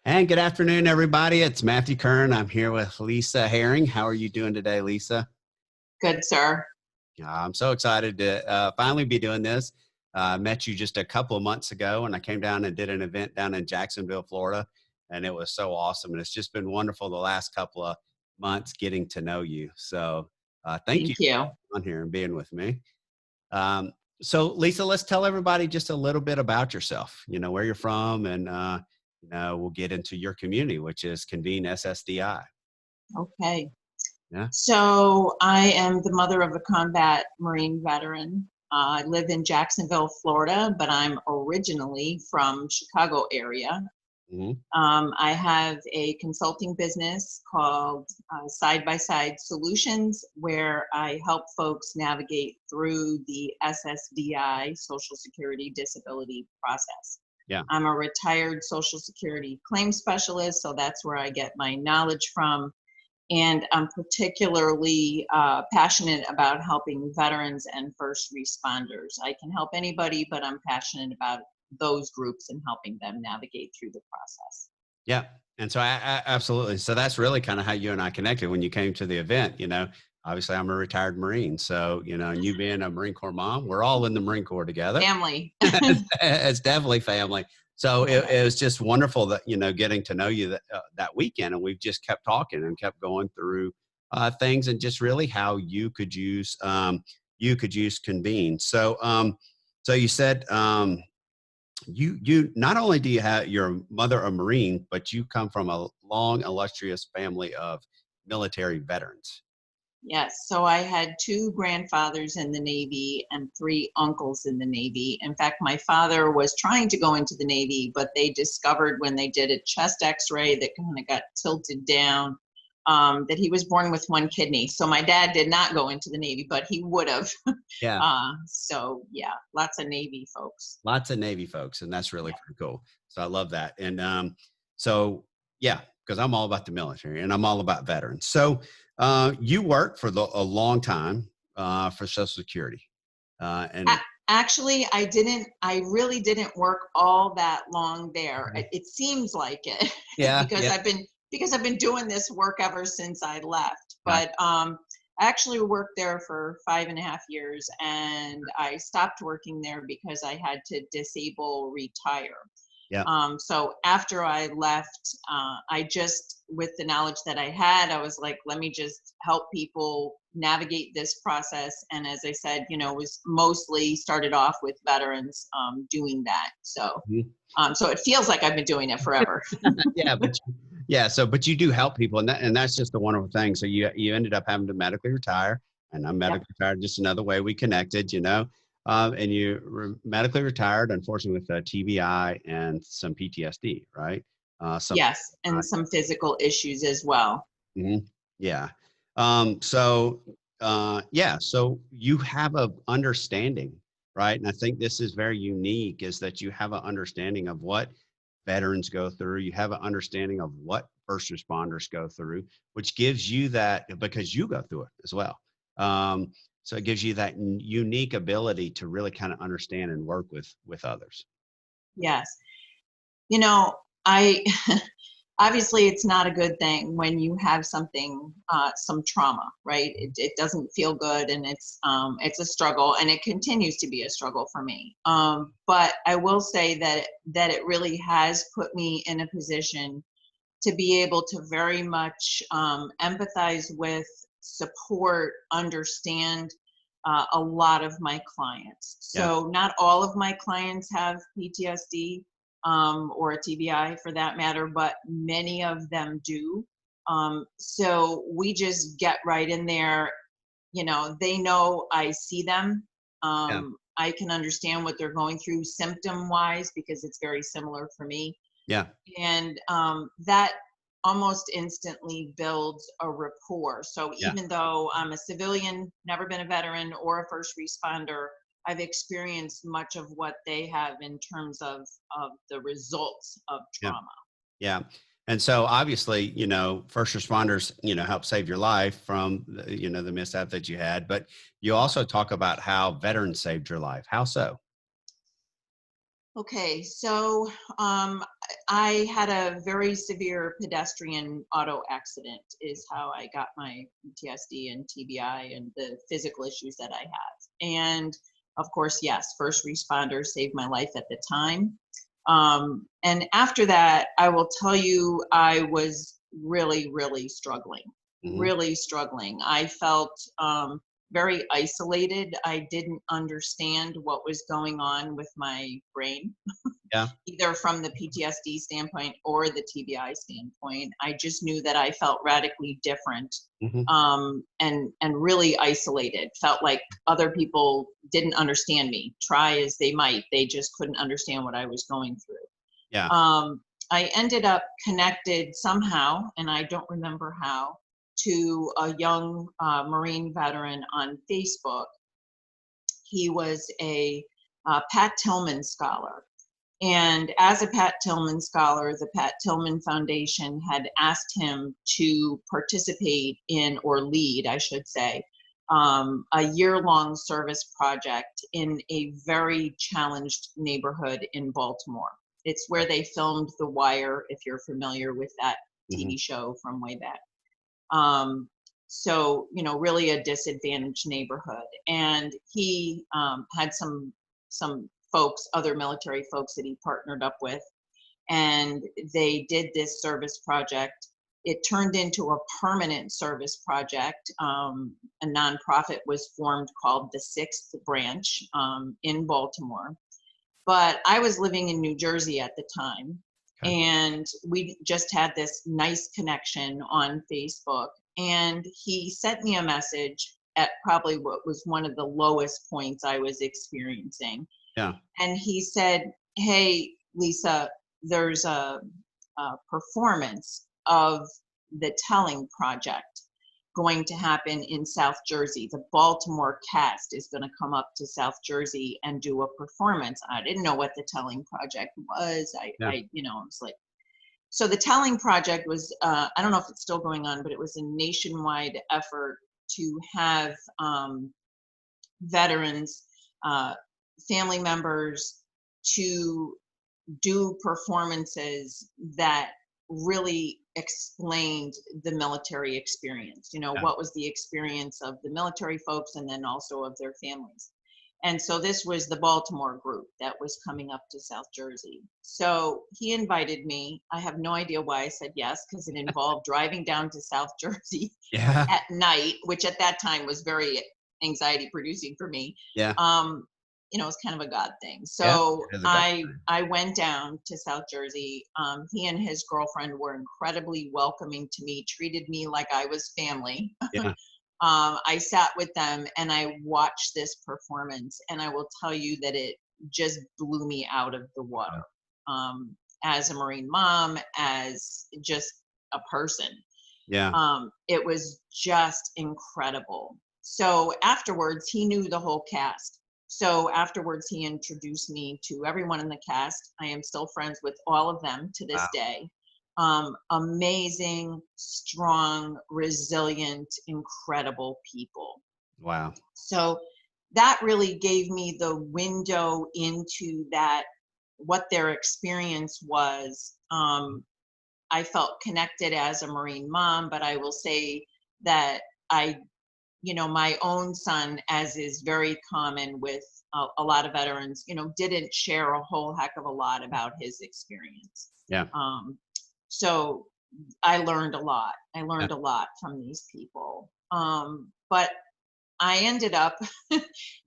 And good afternoon, everybody. It's Matthew Kern. I'm here with Lisa Hiering. How are you doing today, Lisa? Good, sir. I'm so excited to finally be doing this. I met you just a couple of months ago, and I came down and did an event down in Jacksonville, Florida, and it was so awesome. And it's just been wonderful the last couple of months getting to know you. So thank you Thank you. for being on here and being with me. Um, so, Lisa, let's tell everybody just a little bit about yourself. You know where you're from, and we'll get into your community, which is Convene SSDI. Okay. Yeah. So I am the mother of a combat Marine veteran. I live in Jacksonville, Florida, but I'm originally from Chicago area. Hmm. I have a consulting business called Side by Side Solutions, where I help folks navigate through the SSDI, Social Security Disability process. Yeah. I'm a retired Social Security claim specialist, so that's where I get my knowledge from. And I'm particularly passionate about helping veterans and first responders. I can help anybody, but I'm passionate about those groups and helping them navigate through the process. Yeah. And so absolutely. So that's really kind of how you and I connected when you came to the event. Obviously I'm a retired Marine. So, and you being a Marine Corps mom, we're all in the Marine Corps together. Family. It's definitely family. So it was just wonderful that, getting to know you that weekend. And we've just kept talking and kept going through things and just really how you could use Convene. So you said, you not only do you have your mother a Marine, but you come from a long, illustrious family of military veterans. Yes, so I had two grandfathers in the Navy and three uncles in the Navy. In fact, my father was trying to go into the Navy, but they discovered when they did a chest x-ray that kind of got tilted down, that he was born with one kidney. So my dad did not go into the Navy, but he would have. Yeah, So yeah, lots of Navy folks. lots of Navy folks, and that's really Yeah. pretty cool. So I love that. And so yeah, because I'm all about the military and I'm all about veterans. So you worked for a long time for Social Security, A- and Actually, I really didn't work all that long there. It seems like it yeah, because yeah, I've been doing this work ever since I left. gotcha. But I actually worked there for 5.5 years, and I stopped working there because I had to disable retire. Yeah, So after I left, I just, with the knowledge that I had, I was like, let me just help people navigate this process. And as I said, it was mostly started off with veterans doing that. mhm. So it feels like I've been doing it forever. Yeah, but you do help people, and that's just a wonderful thing. So you ended up having to medically retire, and I'm Yep. medically retired. Just another way we connected, and you medically retired, unfortunately, with TBI and some PTSD, right? Some Yes, and some physical issues as well. Mhm. Yeah. So you have a understanding, right? And I think this is very unique is that you have an understanding of what veterans go through. You have an understanding of what first responders go through, which gives you that because you go through it as well. So it gives you that unique ability to really kind of understand and work with others. Yes. You know, I obviously it's not a good thing when you have something, some trauma, right? It doesn't feel good, and it's a struggle, and it continues to be a struggle for me. But I will say that it really has put me in a position to be able to very much empathize with, support, understand a lot of my clients. Yeah. So not all of my clients have PTSD, or a TBI for that matter, but many of them do. So we just get right in there. They know I see them. Yeah. I can understand what they're going through symptom wise because it's very similar for me. Yeah. And that almost instantly builds a rapport. So Yeah. even though I'm a civilian, never been a veteran or a first responder, I've experienced much of what they have in terms of the results of Yeah. trauma. Yeah. And so obviously, first responders, help save your life from, the mishap that you had, but you Yeah. also talk about how veterans saved your life. How so? Okay, so I had a very severe pedestrian auto accident, is how I got my PTSD and TBI and the physical issues that I have. And of course, yes, first responders saved my life at the time. And after that, I will tell you, I was really, Hmm. really struggling. I felt very isolated. I didn't understand what was going on with my brain, Yeah. either from the PTSD standpoint or the TBI standpoint. I just knew that I felt radically different, Hmm. and really isolated. Felt like other people didn't understand me. Try as they might, they just couldn't understand what I was going through. Yeah. I ended up connected somehow, and I don't remember how, to a young Marine veteran on Facebook. He was a Pat Tillman scholar. And as a Pat Tillman scholar, the Pat Tillman Foundation had asked him to participate in, or lead, I should say, a year-long service project in a very challenged neighborhood in Baltimore. It's where they filmed The Wire, if you're familiar with that Hmm. TV show from way back. Um, so, really a disadvantaged neighborhood. And he had some folks, other military folks that he partnered up with, and they did this service project. It turned into a permanent service project. A nonprofit was formed called the Sixth Branch in Baltimore. But I was living in New Jersey at the time, Okay. and we just had this nice connection on Facebook. And he sent me a message at probably what was one of the lowest points I was experiencing. Yeah. And he said, "Hey, Lisa, there's a performance of the Telling Project going to happen in South Jersey. The Baltimore cast is going to come up to South Jersey and do a performance." I didn't know what the Telling Project was. Yeah. I was like, so the Telling Project was, I don't know if it's still going on, but it was a nationwide effort to have veterans, uh, family members, to do performances that really explained the military experience. Yeah. What was the experience of the military folks and then also of their families. And so this was the Baltimore group that was coming up to South Jersey. So he invited me. I have no idea why I said yes, because it involved driving down to South Jersey Yeah. at night, which at that time was very anxiety producing for me. Yeah. Um, it's kind of a God thing. Yeah. So It is a God I thing. I went down to South Jersey. He and his girlfriend were incredibly welcoming to me, treated me like I was family. Yeah. I sat with them and I watched this performance, and I will tell you that it just blew me out of the water. Yeah. As a Marine mom, as just a person, Yeah. it was just incredible. So afterwards, he knew the whole cast. So afterwards, he introduced me to everyone in the cast. I am still friends with all of them to Wow. this day. Amazing, strong, resilient, incredible people. Wow. So that really gave me the window into that, what their experience was. I felt connected as a Marine mom, but I will say that I, my own son, as is very common with a lot of veterans, didn't share a whole heck of a lot about his experience. Yeah. Um, so I learned a lot. I Yeah. learned a lot from these people. But I ended up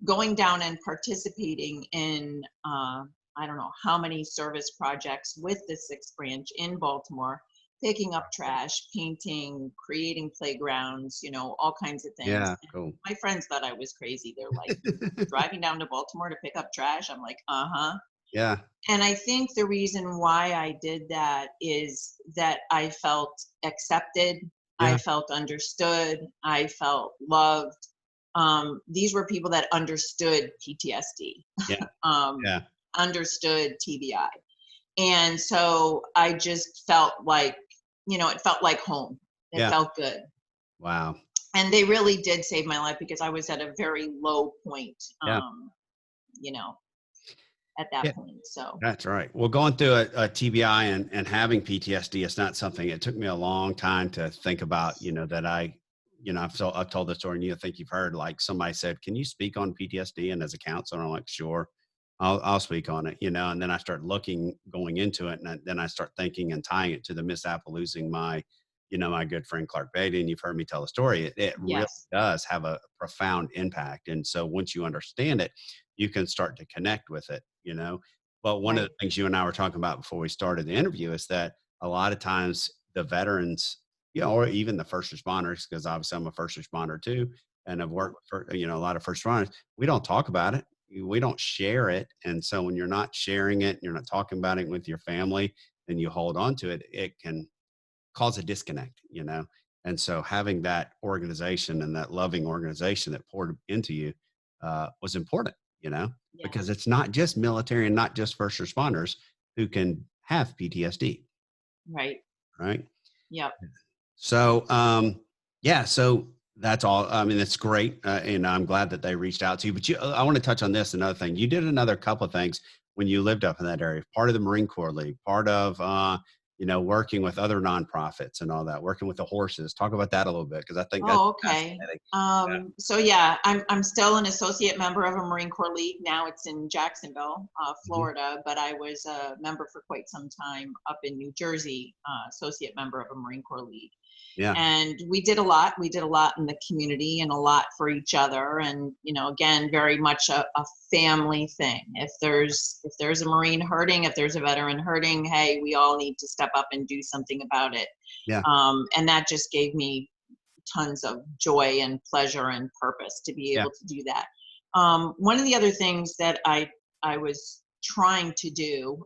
going down and participating in, I don't know how many service projects with the Sixth Branch in Baltimore, picking up trash, painting, creating playgrounds, all kinds of things. Yeah. And Cool. my friends thought I was crazy. They're like, driving down to Baltimore to pick up trash? I'm like, uh-huh. Yeah. And I think the reason why I did that is that I felt accepted, I Yeah. felt understood, I felt loved. These were people that understood PTSD, Yeah. um, Yeah. understood TBI. And so I just felt like, it felt like home. It Yeah. felt good. Wow. And they really did save my life because I was at a very low point, Yeah. you know. at that Yeah, point. So that's right. Well, going through a TBI and having PTSD, it's not something, it took me a long time to think about, that I've told this story and you think you've heard, like somebody said, can you speak on PTSD? And as a counselor, I'm like, sure, I'll speak on it, and then I start going into it. And then I start thinking and tying it to the mishap of losing my good friend Clark Beatty. And you've heard me tell the story. It really yes, does have a profound impact. And so once you understand it, you can start to connect with it. But one of the right. things you and I were talking about before we started the interview is that a lot of times the veterans, or even the first responders, because obviously I'm a first responder too, and I've worked for, a lot of first responders, we don't talk about it. We don't share it. And so when you're not sharing it, you're not talking about it with your family, and you hold on to it, it can cause a disconnect. And so having that organization and that loving organization that poured into you was important, because Yes, it's not just military and not just first responders who can have PTSD, right. right? Yep. So, yeah, so that's all. I mean, it's great. And I'm glad that they reached out to you, but I want to touch on this. Another thing, you did another couple of things when you lived up in that area, part of the Marine Corps League, part of, working with other nonprofits and all that, working with the horses. Talk about that a little bit, because I think that's Oh, okay. fascinating. So yeah, I'm still an associate member of a Marine Corps League. Now it's in Jacksonville, Yeah. Mhm. Florida, but I was a member for quite some time up in New Jersey, associate member of a Marine Corps League. Yeah. And we did a lot. We did a lot in the community and a lot for each other. And again, very much a family thing. If there's a Marine hurting, if there's a veteran hurting, hey, we all need to step up and do something about it. Yeah. And that just gave me tons of joy and pleasure and purpose to be Yeah. able to do that. One of the other things that I was trying to do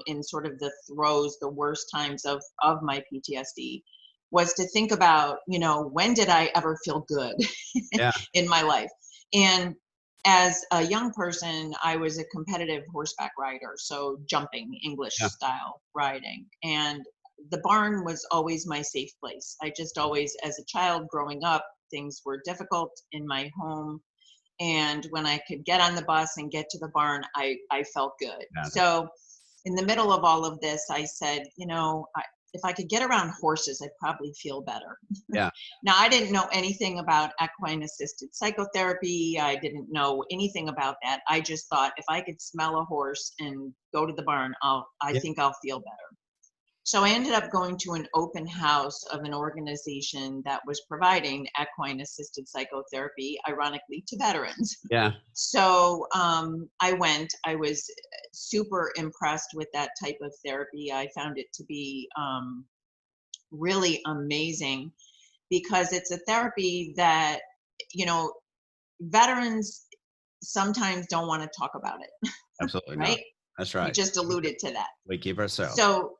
in sort of the worst times of my PTSD, was to think about, when did I ever feel good Yeah. in my life? And as a young person, I was a competitive horseback rider, so jumping, English Yeah. style riding. And the barn was always my safe place. I just always, as a child growing up, things were difficult in my home. And when I could get on the bus and get to the barn, I felt good. Yeah. So in the middle of all of this, I said, if I could get around horses, I'd probably feel better. Yeah. Now, I didn't know anything about equine assisted psychotherapy. I didn't know anything about that. I just thought if I could smell a horse and go to the barn, I Yeah. think I'll feel better. So I ended up going to an open house of an organization that was providing equine assisted psychotherapy, ironically, to veterans. Yeah. So I went. I was super impressed with that type of therapy. I found it to be really amazing, because it's a therapy that, you know, veterans sometimes don't want to talk about it, Absolutely not. right? That's You right. just alluded to that. We keep ourselves. So,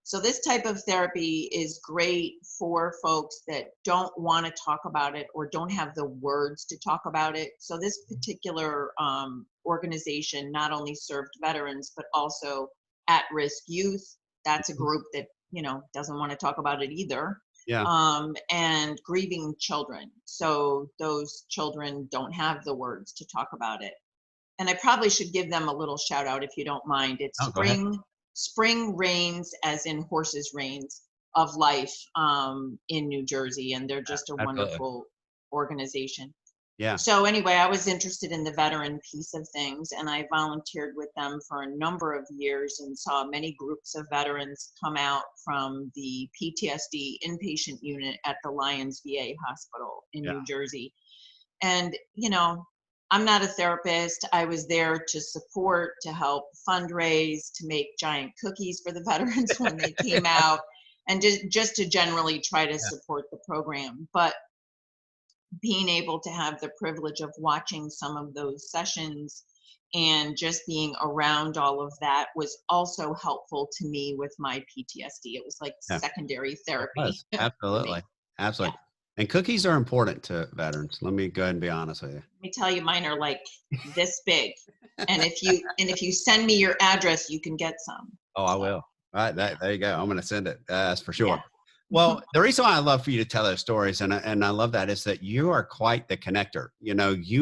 so this type of therapy is great for folks that don't want to talk about it or don't have the words to talk about it. So this particular organization not only served veterans, but also at-risk youth. That's a Mhm. group that, doesn't want to talk about it either. Yeah. And grieving children. So those children don't have the words to talk about it. And I probably should give them a little shout out if you don't mind. It's Oh, go ahead. Spring Reigns, as in horses reigns, of life in New Jersey, and they're just a Absolutely. wonderful organization. Yeah. So anyway, I was interested in the veteran piece of things, and I volunteered with them for a number of years and saw many groups of veterans come out from the PTSD inpatient unit at the Lions VA Hospital in Yeah. New Jersey. And, I'm not a therapist. I was there to support, to help fundraise, to make giant cookies for the veterans when they came out, and just to generally try to Yeah. support the program. But being able to have the privilege of watching some of those sessions and just being around all of that was also helpful to me with my PTSD. It was like Yeah. secondary It therapy was. for me. Absolutely. Yeah. Absolutely. And cookies are important to veterans. Let me go ahead and be honest with you. Let me tell you, mine are like this big. And if you send me your address, you can get some. Oh, I will. So All right. yeah, There you go. I'm going to send it. That's for yeah. sure. Well, the reason why I love for you to tell those stories, and I love that, is that you are quite the connector. You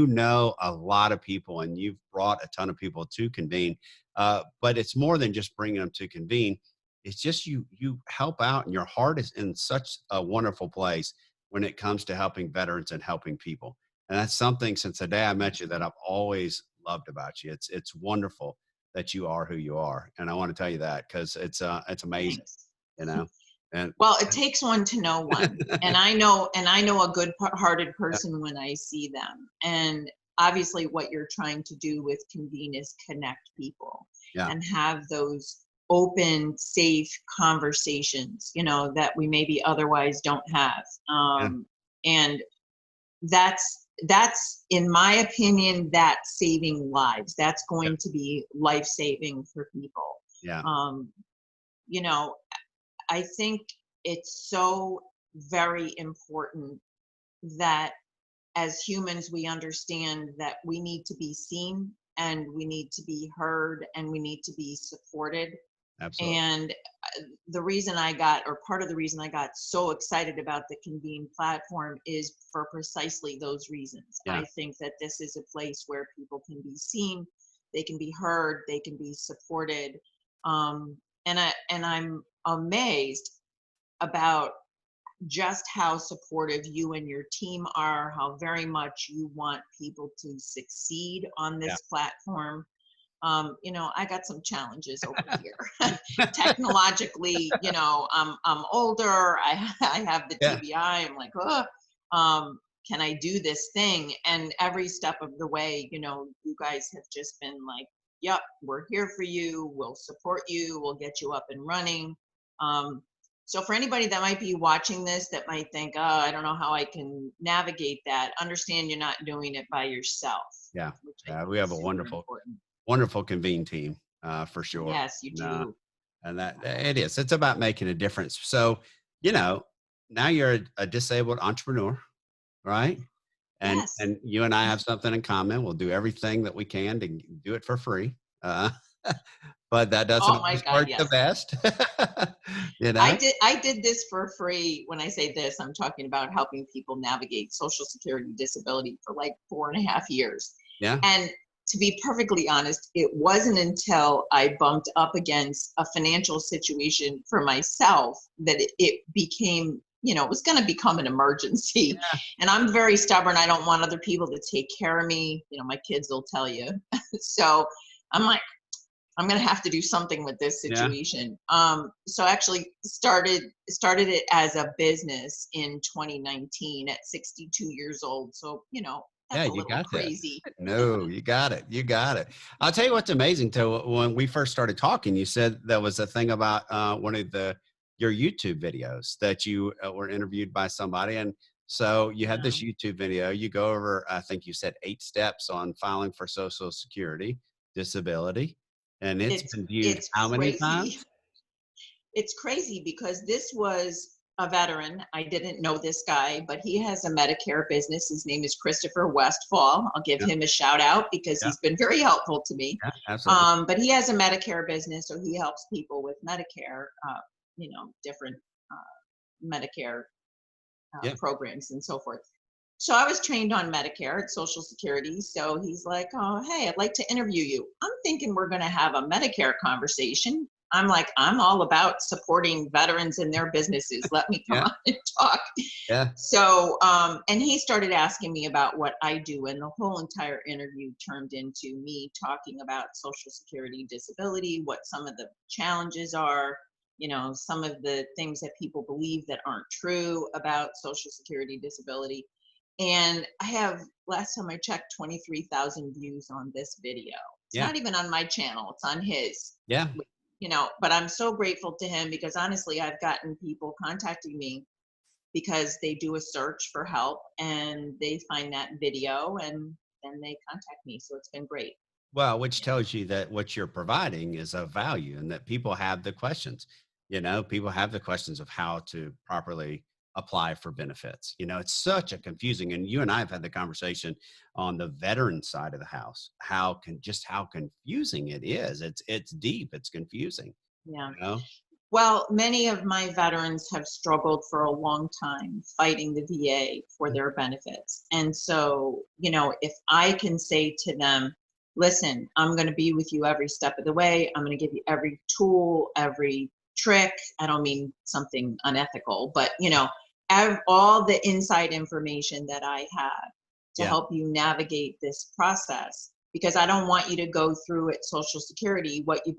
know a lot of people, and you've brought a ton of people to Convene. But it's more than just bringing them to Convene. It's just you help out, and your heart is in such a wonderful place when it comes to helping veterans and helping people. And that's something since the day I met you that I've always loved about you. It's wonderful that you are who you are, and I want to tell you that because it's amazing, Thanks. you know. And Well, it takes one to know one. And I know a good-hearted person when I see them. And obviously what you're trying to do with Convene is connect people yeah, and have those open, safe conversations, that we maybe otherwise don't have. yeah, And that's in my opinion, that's saving lives. That's yeah, going to be life-saving for people. yeah, Um, you know, I think it's so very important that as humans, we understand that we need to be seen and we need to be heard and we need to be supported. absolutely. And the reason I got, or part of the reason I got so excited about the Convene platform is for precisely those reasons. Yeah, I think that this is a place where people can be seen, they can be heard, they can be supported. And I'm amazed about just how supportive you and your team are, how very much you want people to succeed on yeah, this platform. I got some challenges over here. Technologically, I'm older. I have the yeah, TBI. I'm like, oh, um, can I do this thing? And every step of the way, you guys have just been like, yep, we're here for you. We'll support you. We'll get you up and running. Um, so for anybody that might be watching this that might think, oh, I don't know how I can navigate that, understand you're not doing it by yourself, yeah, which I yeah. think We have is a super wonderful, important. wonderful Convene team, for sure. Yes, you And, do. and that it is. It's about making a difference. So, you know, now you're a disabled entrepreneur, right? Yes. And you and I have something in common. We'll do everything that we can to do it for free. Uh, but that doesn't Oh my always God, work the yes. best, you I know? did I did this for free. When I say this, I'm talking about helping people navigate Social Security disability for like 4.5 years. Yeah. And to be perfectly honest, it wasn't until I bumped up against a financial situation for myself that it became, it was going to become an emergency. And I'm very stubborn. I don't want other people to take care of me. My kids will tell you. So I'm like, I'm going to have to do something with this Yeah. situation. So actually started it as a business in 2019 at 62 years old. So, Yeah, that's a you little got that. crazy. No, you got it. You got it. I'll tell you what's amazing too. When we first started talking, you said there was a thing about one of your YouTube videos that you were interviewed by somebody, and so you had this Um, YouTube video. You go over, I think you said 8 steps on filing for Social Security disability, and it's it's been viewed it's how many crazy. times? It's crazy because this was a veteran. I didn't know this guy, but he has a Medicare business. His name is Christopher Westfall. I'll give Yeah, him a shout out because yeah, he's been very helpful to me. yeah, absolutely. But he has a Medicare business, so he helps people with Medicare, different Medicare Yeah, programs and so forth. So I was trained on Medicare at Social Security. So he's like, oh, hey, I'd like to interview you. I'm thinking we're going to have a Medicare conversation. I'm like, I'm all about supporting veterans and their businesses. Let me come yeah, on and talk. yeah, So, and he started asking me about what I do. And the whole entire interview turned into me talking about Social Security disability, what some of the challenges are, some of the things that people believe that aren't true about Social Security disability. And I have, last time I checked, 23,000 views on this video. It's yeah, not even on my channel, it's on his. yeah. But I'm so grateful to him because honestly, I've gotten people contacting me because they do a search for help and they find that video and then they contact me. So it's been great. Well, which tells you that what you're providing is of value and that people have the questions. People have the questions of how to properly apply for benefits. It's such a confusing, and you and I have had the conversation on the veteran side of the house, how confusing it is. It's deep, it's confusing, Yeah. you know? Well, many of my veterans have struggled for a long time fighting the VA for Mm. their benefits. And so, if I can say to them, listen, I'm going to be with you every step of the way, I'm going to give you every tool, every trick. I don't mean something unethical, but, all the inside information that I have to Yeah. help you navigate this process, because I don't want you to go through at Social Security what you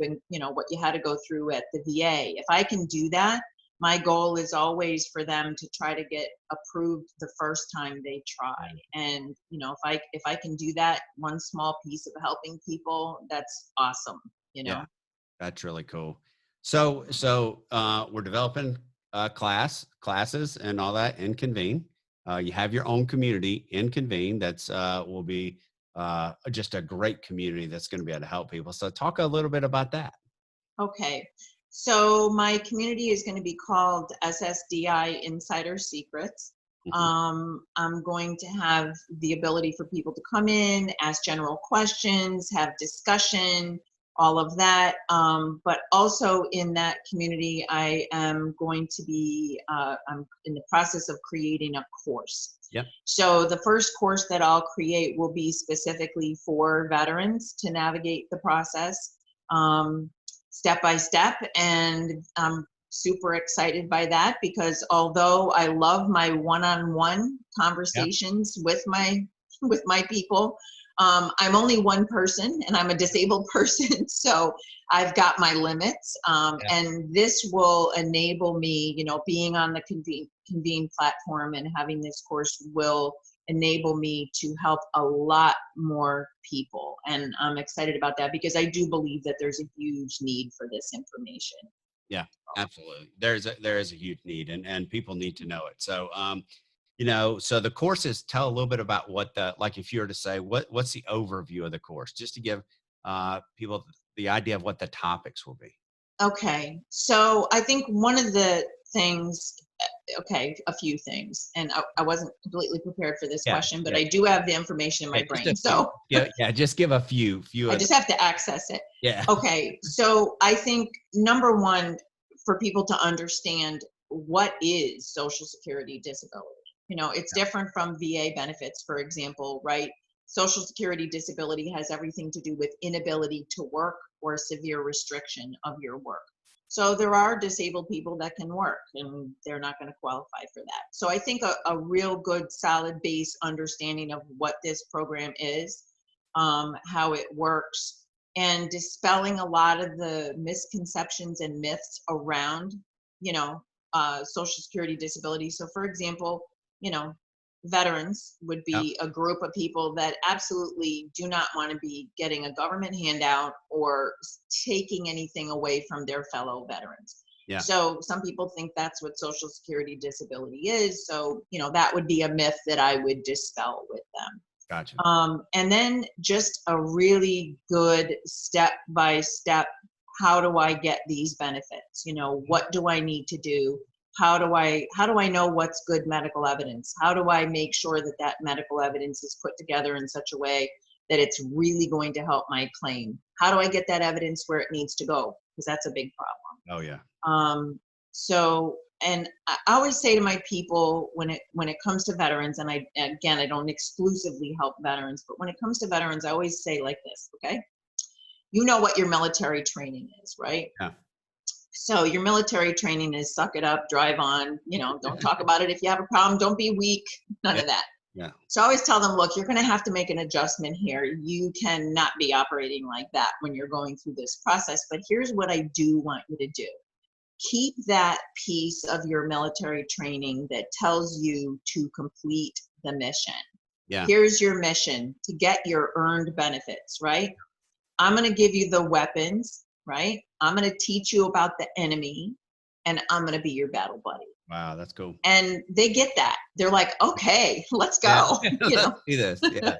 had to go through at the VA. If I can do that, my goal is always for them to try to get approved the first time they try. Yeah. And if I can do that, one small piece of helping people, that's awesome. You Yeah. know. That's really cool. So we're developing classes and all that in Convene. You have your own community in Convene that's will be just a great community that's going to be able to help people. So talk a little bit about that. Okay. So my community is going to be called SSDI Insider Secrets. Mhm. I'm going to have the ability for people to come in, ask general questions, have discussion, all of that. But also in that community, I am going to be, I'm in the process of creating a course. Yep. So the first course that I'll create will be specifically for veterans to navigate the process. Step by step, and I'm super excited by that, because although I love my one-on-one Yep. conversations with my people, I'm only one person and I'm a disabled person, so I've got my limits, Yeah. and this will enable me, being on the Convene platform and having this course will enable me to help a lot more people. And I'm excited about that because I do believe that there's a huge need for this information. Yeah. Absolutely. There is a huge need, and people need to know it. So so the courses tell a little bit about what like if you were to say what's the overview of the course, just to give people the idea of what the topics will be. Okay, so I think one of the things, okay, a few things, and I wasn't completely prepared for this Yeah. question, but Yeah. I do have the information in Yeah. my Just a brain, few. so Yeah. Yeah. Just give a few I of the, just have to access it. yeah. Okay, so I think number one, for people to understand what is Social Security disability. It's different from VA benefits, for example, right? Social Security disability has everything to do with inability to work or severe restriction of your work. So there are disabled people that can work and they're not going to qualify for that. So I think a real good solid base understanding of what this program is, how it works, and dispelling a lot of the misconceptions and myths around, Social Security disability. So, for example, you know, veterans would Yeah. be a group of people that absolutely do not want to be getting a government handout or taking anything away from their fellow veterans. Yeah. So some people think that's what Social Security disability is. So, that would be a myth that I would dispel with them. Gotcha. And then just a really good step by step, how do I get these benefits? What do I need to do? How do I know what's good medical evidence? How do I make sure that that medical evidence is put together in such a way that it's really going to help my claim? How do I get that evidence where it needs to go? Because that's a big problem. Oh yeah. So, and I always say to my people, when it comes to veterans, and I don't exclusively help veterans, but when it comes to veterans, I always say like this, okay? You know what your military training is, right? Yeah. So your military training is suck it up, drive on, don't talk about it. If you have a problem, don't be weak, none Yeah. of that. Yeah. So I always tell them, look, you're going to have to make an adjustment here. You cannot be operating like that when you're going through this process. But here's what I do want you to do: keep that piece of your military training that tells you to complete the mission. Yeah. Here's your mission to get your earned benefits, right? I'm going to give you the weapons, right? I'm going to teach you about the enemy, and I'm going to be your battle buddy. Wow. That's cool. And they get that. They're like, okay, let's Yeah. go. Let's do this. Yeah.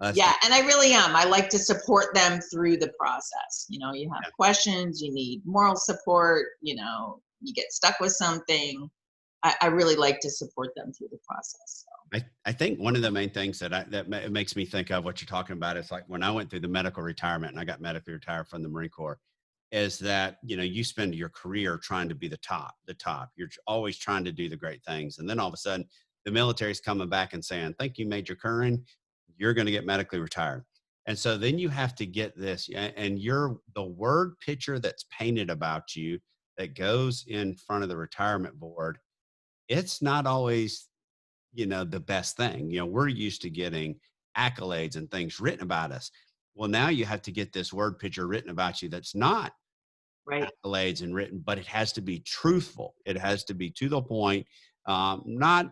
Let's do. Yeah, and I really am. I like to support them through the process. You have Yeah. questions, you need moral support, you get stuck with something. I really like to support them through the process. So. I think one of the main things that makes me think of what you're talking about is like when I went through the medical retirement and I got medically retired from the Marine Corps. is that, you know, you spend your career trying to be the top. You're always trying to do the great things. And then all of a sudden, the military's coming back and saying, thank you, Major Curran, you're going to get medically retired. And so then you have to get this, and you're the word picture that's painted about you that goes in front of the retirement board. It's not always, you know, the best thing. You know, we're used to getting accolades and things written about us. Well, now you have to get this word picture written about you that's not Right. accolades and written, but it has to be truthful. It has to be to the point, not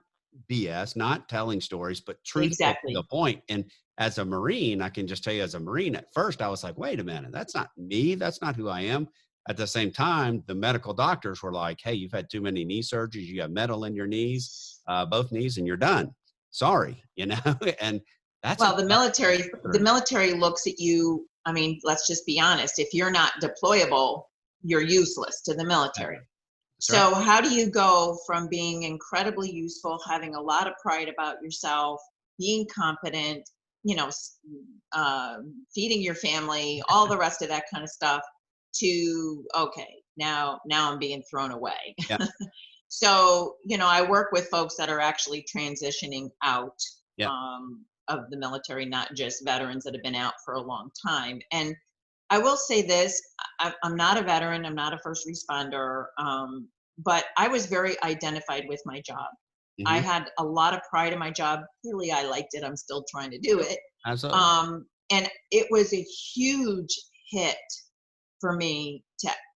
BS, not telling stories, but truthful to the Exactly. point. And as a Marine, I can just tell you, as a Marine, at first I was like, wait a minute, that's not me. That's not who I am. At the same time, the medical doctors were like, hey, you've had too many knee surgeries. You have metal in your knees, both knees, and you're done. Sorry, you know, and that's a Well, the tough military the through. military looks at you. I mean, let's just be honest. If you're not deployable, you're useless to the military. That's right. So, how do you go from being incredibly useful, having a lot of pride about yourself, being competent, you know, feeding your family, all the rest of that kind of stuff, to okay, now I'm being thrown away. Yeah. So, you know, I work with folks that are actually transitioning out Yeah. of the military, not just veterans that have been out for a long time. And I will say this: I'm not a veteran, I'm not a first responder, but I was very identified with my job. I Hmm. had a lot of pride in my job. Clearly, I liked it. I'm still trying to do it. Absolutely. And it was a huge hit for me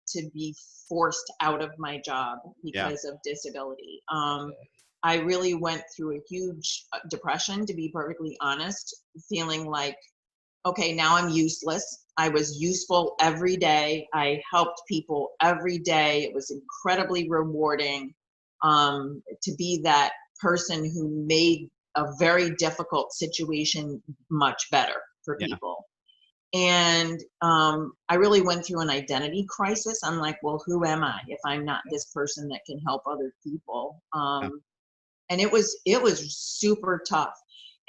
to be forced out of my job Yeah. because of disability. I really went through a huge depression, to be perfectly honest, feeling like, okay, now I'm useless. I was useful every day. I helped people every day. It was incredibly rewarding to be that person who made a very difficult situation much better for Yeah. people. And I really went through an identity crisis. I'm like, well, who am I if I'm not this person that can help other people? Yeah. And it was super tough.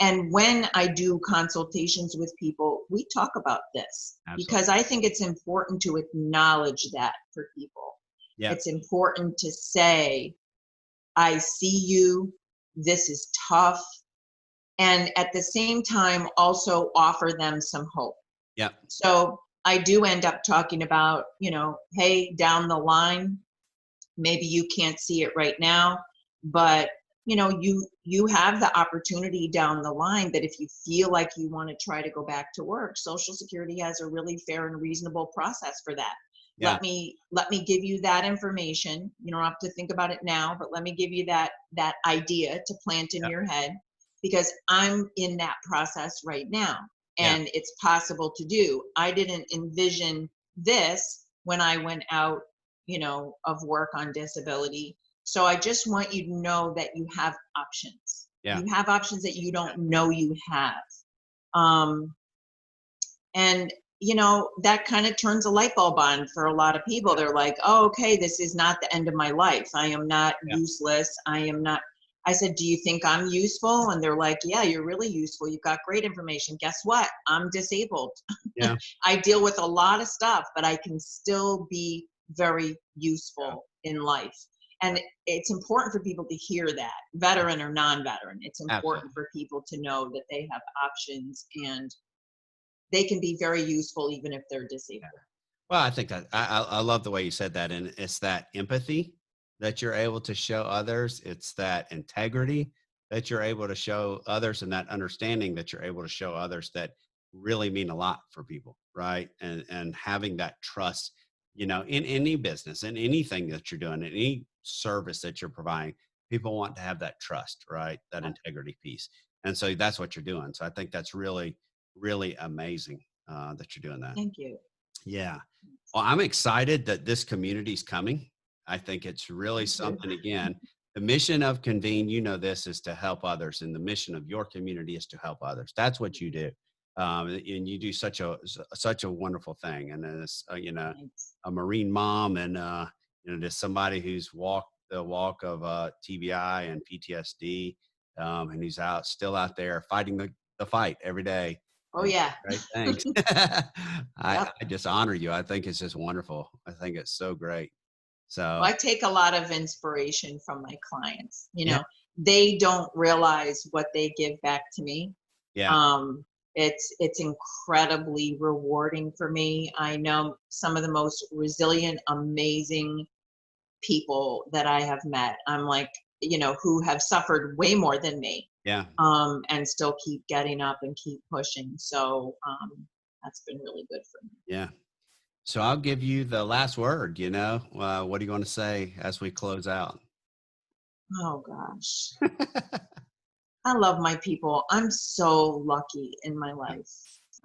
And when I do consultations with people, we talk about this because Absolutely. I think it's important to acknowledge that for people. Yeah. It's important to say, I see you, this is tough, and at the same time also offer them some hope. Yeah. So I do end up talking about, you know, hey, down the line, maybe you can't see it right now, but you know, you have the opportunity down the line that if you feel like you want to try to go back to work, Social Security has a really fair and reasonable process for that. Yeah. Let me give you that information. You don't have to think about it now, but let me give you that idea to plant in Yeah. your head, because I'm in that process right now Yeah. and it's possible to do. I didn't envision this when I went out, you know, of work on disability. So I just want you to know that you have options. Yeah. You have options that you don't know you have. Um, and, you know, that kind of turns a light bulb on for a lot of people. They're like, oh, okay, this is not the end of my life. I am not Yeah. useless. I am not. I said, do you think I'm useful? And they're like, yeah, you're really useful. You've got great information. Guess what? I'm disabled. Yeah. I deal with a lot of stuff, but I can still be very Yeah. useful in life. And it's important for people to hear that, veteran or non-veteran. It's important Absolutely. for people to know that they have options and they can be very useful even if they're Yeah. disabled. Well, I think that I love the way you said that, and it's that empathy that you're able to show others. It's that integrity that you're able to show others, and that understanding that you're able to show others that really mean a lot for people, right? And having that trust, you know, in any business, in anything that you're doing, in any service that you're providing, people want to have that trust, right? That integrity piece, and so that's what you're doing. So I think that's really, really amazing that you're doing that. Thank you. Yeah. Well, I'm excited that this community is coming. I think it's really Me too. something, again, the mission of Convene, you know, this is to help others, and the mission of your community is to help others. That's what you do. And you do such a wonderful thing. And as, you know, Thanks. a Marine mom and, you know, just somebody who's walked the walk of TBI and PTSD, and who's still out there fighting the fight every day. Oh yeah. Great. Thanks. I, Yep. I just honor you. I think it's just wonderful. I think it's so great. Well, So I take a lot of inspiration from my clients. yeah, They don't realize what they give back to me. yeah, Um, it's incredibly rewarding for me. I know some of the most resilient, amazing people that I have met. I'm like, who have suffered way more than me, yeah, and still keep getting up and keep pushing. So that's been really good for me. yeah. So I'll give you the last word. What do you want to say as we close out? Oh gosh. I love my people. I'm so lucky in my life.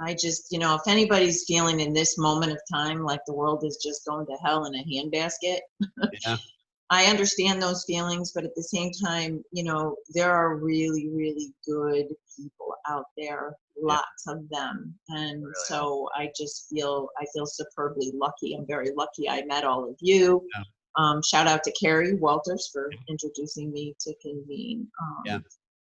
I just, if anybody's feeling in this moment of time like the world is just going to hell in a handbasket, Yeah, I understand those feelings, but at the same time, there are really, really good people out there, yeah, lots of them. And really are. so I feel superbly lucky. I'm very lucky I met all of you. Yeah, Shout out to Carrie Walters for introducing me to Convene. yeah,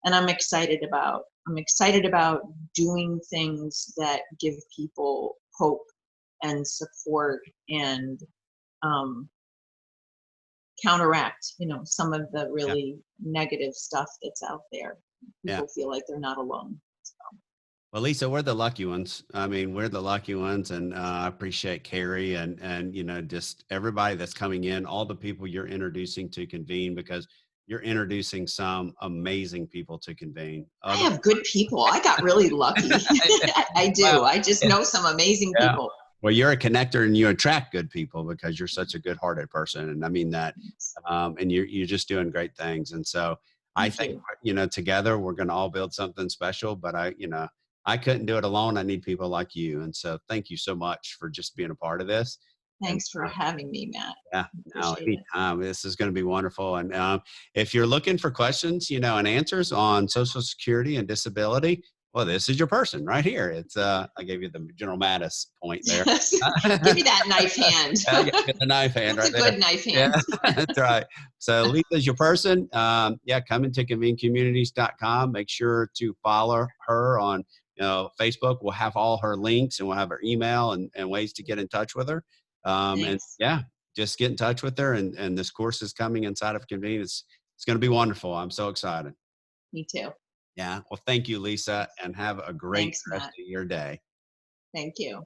And I'm excited about doing things that give people hope and support and um, counteract, some of the yeah, really negative stuff that's out there. yeah. People feel like they're not alone. Well, Lisa, we're the lucky ones. I mean, we're the lucky ones, and I appreciate Carrie and just everybody that's coming in, all the people you're introducing to Convene, because you're introducing some amazing people to Convene. I Other, have good people. I got really lucky. I well, do. I just know some amazing yeah. people. Well, you're a connector and you attract good people because you're such a good-hearted person, and I mean that. And you're just doing great things. And so I Thank think you. together we're going to all build something special. But I couldn't do it alone. I need people like you. And so thank you so much for just being a part of this. And Thanks for having me, Matt. yeah, no, Appreciate it. anytime. This is going to be wonderful. And if you're looking for questions, and answers on Social Security and disability, well, this is your person right here. It's I gave you the General Mattis point there. Give me that knife hand. I got the knife hand That's right a there. good knife Yeah, hand. that's right. So Lisa's your person. Yeah, come into convenecommunities.com. Make sure to follow her on Facebook. We'll have all her links and we'll have her email and ways to get in touch with her. And Thanks. yeah, just get in touch with her. And this course is coming inside of Convene. It's going to be wonderful. I'm so excited. Me too. Yeah. Well, thank you, Lisa, and have a great Thanks, rest Matt. of your day. Thank you.